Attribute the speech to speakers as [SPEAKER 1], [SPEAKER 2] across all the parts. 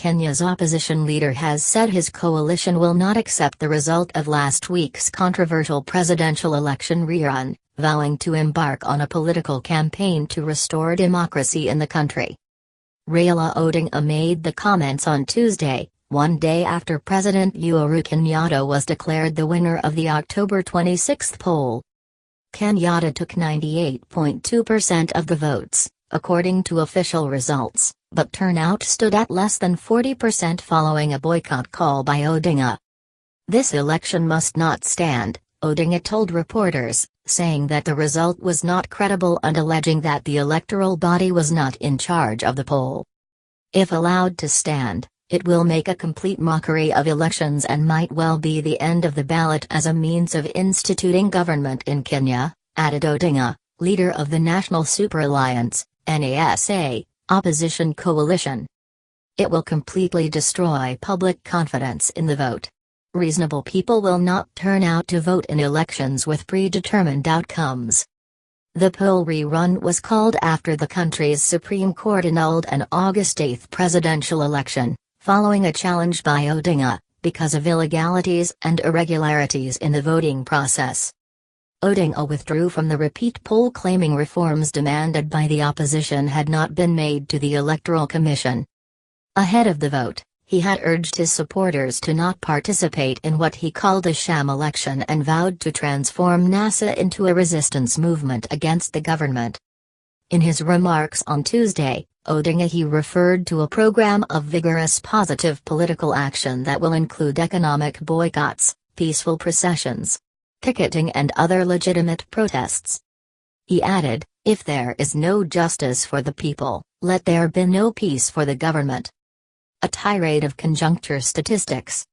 [SPEAKER 1] Kenya's opposition leader has said his coalition will not accept the result of last week's controversial presidential election rerun, vowing to embark on a political campaign to restore democracy in the country. Raila Odinga made the comments on Tuesday, one day after President Uhuru Kenyatta was declared the winner of the October 26 poll. Kenyatta took 98.2% of the votes, according to official results, but turnout stood at less than 40% following a boycott call by Odinga. "This election must not stand," Odinga told reporters, saying that the result was not credible and alleging that the electoral body was not in charge of the poll. "If allowed to stand, it will make a complete mockery of elections and might well be the end of the ballot as a means of instituting government in Kenya," added Odinga, leader of the National Super Alliance, NASA, opposition coalition. "It will completely destroy public confidence in the vote. Reasonable people will not turn out to vote in elections with predetermined outcomes." The poll rerun was called after the country's Supreme Court annulled an August 8 presidential election, following a challenge by Odinga, because of illegalities and irregularities in the voting process. Odinga withdrew from the repeat poll, claiming reforms demanded by the opposition had not been made to the Electoral Commission. Ahead of the vote, he had urged his supporters to not participate in what he called a sham election and vowed to transform NASA into a resistance movement against the government. In his remarks on Tuesday, Odinga referred to a program of vigorous positive political action that will include economic boycotts, peaceful processions, picketing and other legitimate protests. He added, "If there is no justice for the people, let there be no peace for the government." A tirade of conjuncture statistics.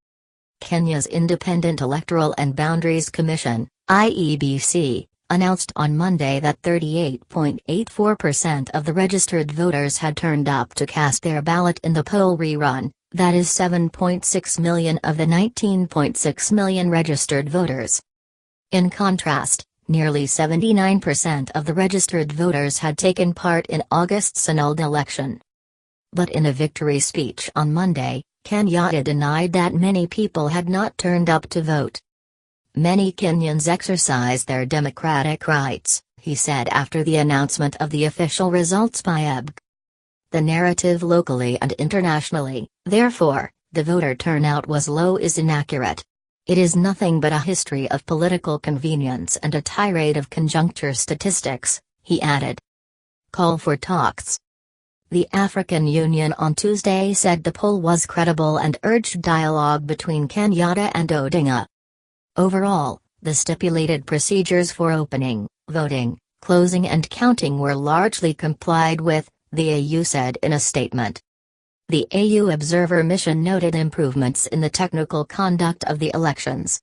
[SPEAKER 1] Kenya's Independent Electoral and Boundaries Commission, IEBC, announced on Monday that 38.84% of the registered voters had turned up to cast their ballot in the poll rerun, that is 7.6 million of the 19.6 million registered voters. In contrast, nearly 79% of the registered voters had taken part in August's annulled election. But in a victory speech on Monday, Kenyatta denied that many people had not turned up to vote. "Many Kenyans exercise their democratic rights," he said after the announcement of the official results by EBC. "The narrative locally and internationally, therefore, the voter turnout was low is inaccurate. It is nothing but a history of political convenience and a tirade of conjuncture statistics," he added. Call for talks. The African Union on Tuesday said the poll was credible and urged dialogue between Kenyatta and Odinga. Overall, the stipulated procedures for opening, voting, closing and counting were largely complied with, the AU said in a statement. The AU Observer Mission noted improvements in the technical conduct of the elections.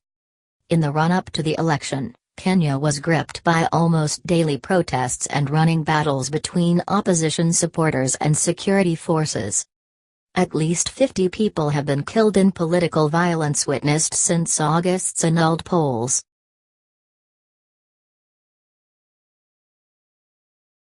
[SPEAKER 1] In the run-up to the election, Kenya was gripped by almost daily protests and running battles between opposition supporters and security forces. At least 50 people have been killed in political violence witnessed since August's annulled polls.